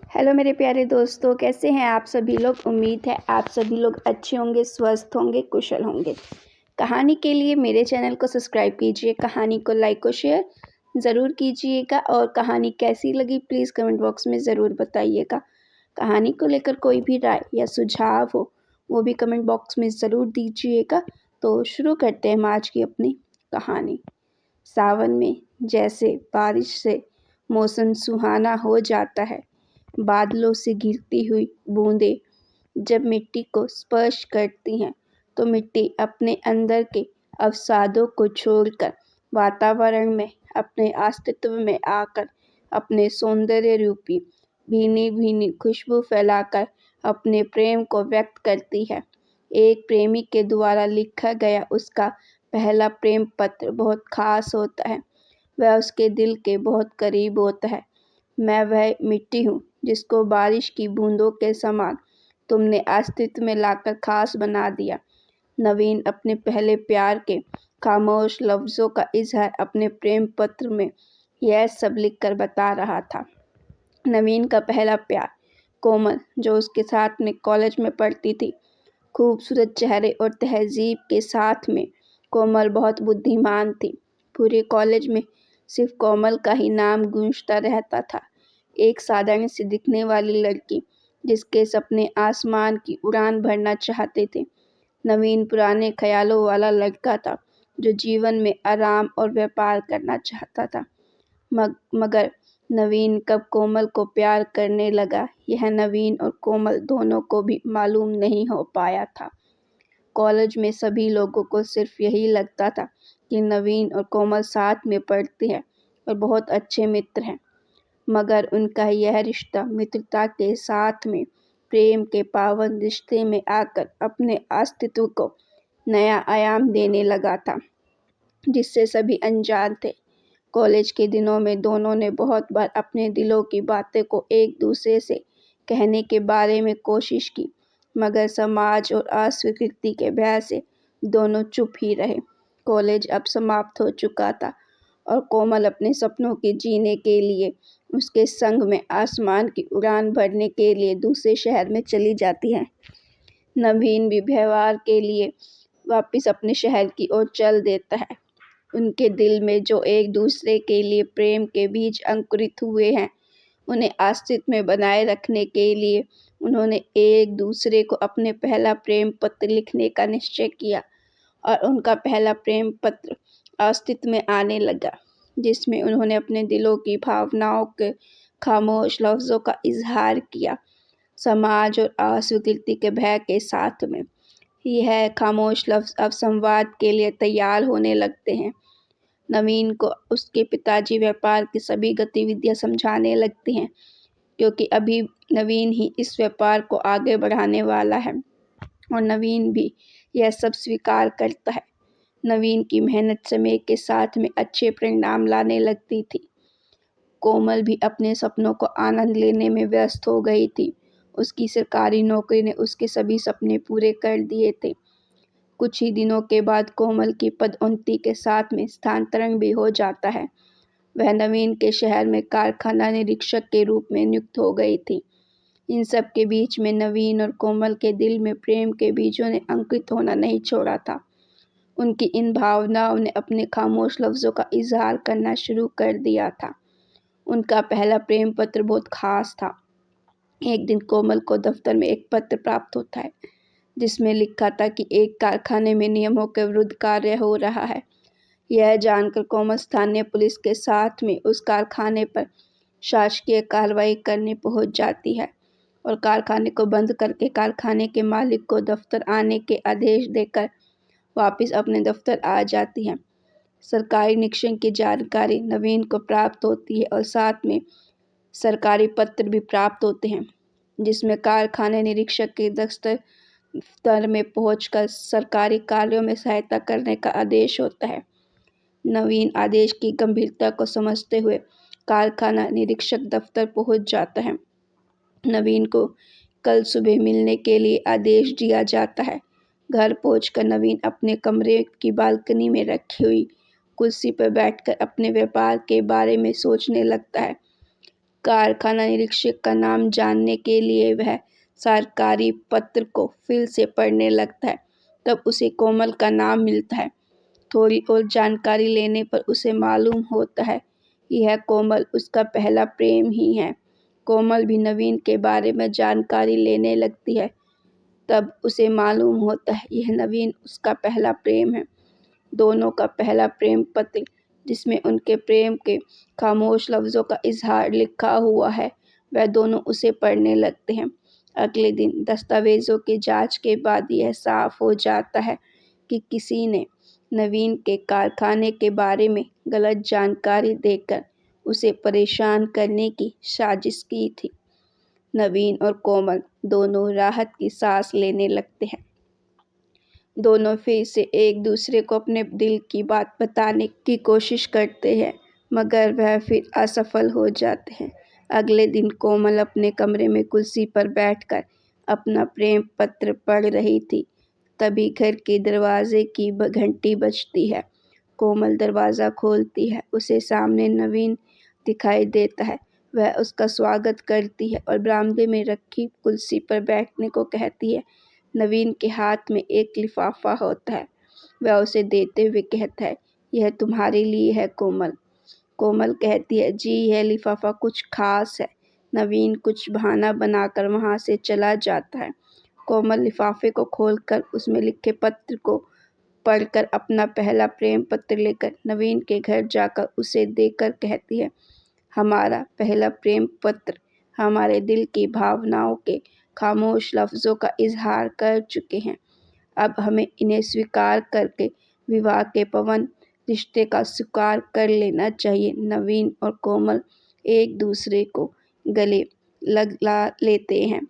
Hello मेरे प्यारे दोस्तों, कैसे हैं आप सभी लोग। उम्मीद है आप सभी लोग अच्छे होंगे, स्वस्थ होंगे, कुशल होंगे। कहानी के लिए मेरे चैनल को सब्सक्राइब कीजिए, कहानी को लाइक और शेयर ज़रूर कीजिएगा और कहानी कैसी लगी प्लीज़ कमेंट बॉक्स में ज़रूर बताइएगा। कहानी को लेकर कोई भी राय या सुझाव हो वो भी कमेंट बॉक्स में ज़रूर दीजिएगा। तो शुरू करते हैं हम आज की अपनी कहानी। सावन में जैसे बारिश से मौसम सुहाना हो जाता है, बादलों से गिरती हुई बूंदें जब मिट्टी को स्पर्श करती हैं तो मिट्टी अपने अंदर के अवसादों को छोड़कर वातावरण में अपने अस्तित्व में आकर अपने सौंदर्य रूपी भीनी भीनी खुशबू फैलाकर अपने प्रेम को व्यक्त करती है। एक प्रेमी के द्वारा लिखा गया उसका पहला प्रेम पत्र बहुत खास होता है। वह उसके दिल के बहुत करीब होता है। मैं वह मिट्टी हूँ जिसको बारिश की बूंदों के समान तुमने अस्तित्व में लाकर खास बना दिया। नवीन अपने पहले प्यार के खामोश लफ्ज़ों का इजहार अपने प्रेम पत्र में यह सब लिखकर बता रहा था। नवीन का पहला प्यार कोमल, जो उसके साथ में कॉलेज में पढ़ती थी, खूबसूरत चेहरे और तहजीब के साथ में कोमल बहुत बुद्धिमान थी। पूरे कॉलेज में सिर्फ कोमल का ही नाम गूंजता रहता था। एक साधारण सी दिखने वाली लड़की जिसके सपने आसमान की उड़ान भरना चाहते थे। नवीन पुराने ख्यालों वाला लड़का था जो जीवन में आराम और व्यापार करना चाहता था। मगर नवीन कब कोमल को प्यार करने लगा, यह नवीन और कोमल दोनों को भी मालूम नहीं हो पाया था। कॉलेज में सभी लोगों को सिर्फ यही लगता था कि नवीन और कोमल साथ में पढ़ते हैं और बहुत अच्छे मित्र हैं। मगर उनका यह रिश्ता मित्रता के साथ में प्रेम के पावन रिश्ते में आकर अपने अस्तित्व को नया आयाम देने लगा था, जिससे सभी अनजान थे। कॉलेज के दिनों में दोनों ने बहुत बार अपने दिलों की बातें को एक दूसरे से कहने के बारे में कोशिश की, मगर समाज और अस्वीकृति के भय से दोनों चुप ही रहे। कॉलेज अब समाप्त हो चुका था और कोमल अपने सपनों के जीने के लिए उसके संग में आसमान की उड़ान भरने के लिए दूसरे शहर में चली जाती है। नवीन भी व्यवहार के लिए वापस अपने शहर की ओर चल देता है। उनके दिल में जो एक दूसरे के लिए प्रेम के बीज अंकुरित हुए हैं, उन्हें अस्तित्व में बनाए रखने के लिए उन्होंने एक दूसरे को अपने पहला प्रेम पत्र लिखने का निश्चय किया और उनका पहला प्रेम पत्र अस्तित्व में आने लगा, जिसमें उन्होंने अपने दिलों की भावनाओं के खामोश लफ्ज़ों का इजहार किया। समाज और अस्वीकृति के भय के साथ में यह खामोश लफ्ज़ अब संवाद के लिए तैयार होने लगते हैं। नवीन को उसके पिताजी व्यापार की सभी गतिविधियां समझाने लगते हैं, क्योंकि अभी नवीन ही इस व्यापार को आगे बढ़ाने वाला है और नवीन भी यह सब स्वीकार करता है। नवीन की मेहनत समय के साथ में अच्छे परिणाम लाने लगती थी। कोमल भी अपने सपनों को आनंद लेने में व्यस्त हो गई थी। उसकी सरकारी नौकरी ने उसके सभी सपने पूरे कर दिए थे। कुछ ही दिनों के बाद कोमल की पदोन्नति के साथ में स्थानांतरण भी हो जाता है। वह नवीन के शहर में कारखाना निरीक्षक के रूप में नियुक्त हो गई थी। इन सब के बीच में नवीन और कोमल के दिल में प्रेम के बीजों ने अंकुरित होना नहीं छोड़ा था। उनकी इन भावनाओं ने अपने खामोश लफ्ज़ों का इजहार करना शुरू कर दिया था। उनका पहला प्रेम पत्र बहुत खास था। एक दिन कोमल को दफ्तर में एक पत्र प्राप्त होता है, जिसमें लिखा था कि एक कारखाने में नियमों के विरुद्ध कार्य हो रहा है। यह जानकर कोमल स्थानीय पुलिस के साथ में उस कारखाने पर शासकीय कार्रवाई करने पहुंच जाती है और कारखाने को बंद करके कारखाने के मालिक को दफ्तर आने के आदेश देकर वापस अपने दफ्तर आ जाती है। सरकारी निरीक्षण की जानकारी नवीन को प्राप्त होती है और साथ में सरकारी पत्र भी प्राप्त होते हैं, जिसमें कारखाने निरीक्षक के दफ्तर में पहुंचकर सरकारी कार्यों में सहायता करने का आदेश होता है। नवीन आदेश की गंभीरता को समझते हुए कारखाना निरीक्षक दफ्तर पहुंच जाता है। नवीन को कल सुबह मिलने के लिए आदेश दिया जाता है। घर पहुंचकर नवीन अपने कमरे की बालकनी में रखी हुई कुर्सी पर बैठकर अपने व्यापार के बारे में सोचने लगता है। कारखाना निरीक्षक का नाम जानने के लिए वह सरकारी पत्र को फिर से पढ़ने लगता है। तब उसे कोमल का नाम मिलता है। थोड़ी और जानकारी लेने पर उसे मालूम होता है यह कोमल उसका पहला प्रेम ही है। कोमल भी नवीन के बारे में जानकारी लेने लगती है। तब उसे मालूम होता है यह नवीन उसका पहला प्रेम है। दोनों का पहला प्रेम पत्र जिसमें उनके प्रेम के खामोश लफ्ज़ों का इजहार लिखा हुआ है, वह दोनों उसे पढ़ने लगते हैं। अगले दिन दस्तावेज़ों की जांच के बाद यह साफ हो जाता है कि किसी ने नवीन के कारखाने के बारे में गलत जानकारी देकर उसे परेशान करने की साजिश की थी। नवीन और कोमल दोनों राहत की सांस लेने लगते हैं। दोनों फिर से एक दूसरे को अपने दिल की बात बताने की कोशिश करते हैं, मगर वह फिर असफल हो जाते हैं। अगले दिन कोमल अपने कमरे में कुर्सी पर बैठकर अपना प्रेम पत्र पढ़ रही थी। तभी घर के दरवाजे की घंटी बजती है। कोमल दरवाज़ा खोलती है। उसे सामने नवीन दिखाई देता है। वह उसका स्वागत करती है और बरामदे में रखी कुर्सी पर बैठने को कहती है। नवीन के हाथ में एक लिफाफा होता है। वह उसे देते हुए कहता है, यह तुम्हारे लिए है कोमल। कोमल कहती है, जी यह लिफाफा कुछ खास है। नवीन कुछ बहाना बनाकर वहाँ से चला जाता है। कोमल लिफाफे को खोलकर उसमें लिखे पत्र को पढ़कर अपना पहला प्रेम पत्र लेकर नवीन के घर जाकर उसे देकर कहती है, हमारा पहला प्रेम पत्र हमारे दिल की भावनाओं के खामोश लफ्ज़ों का इजहार कर चुके हैं। अब हमें इन्हें स्वीकार करके विवाह के पवन रिश्ते का स्वीकार कर लेना चाहिए। नवीन और कोमल एक दूसरे को गले लगा लेते हैं।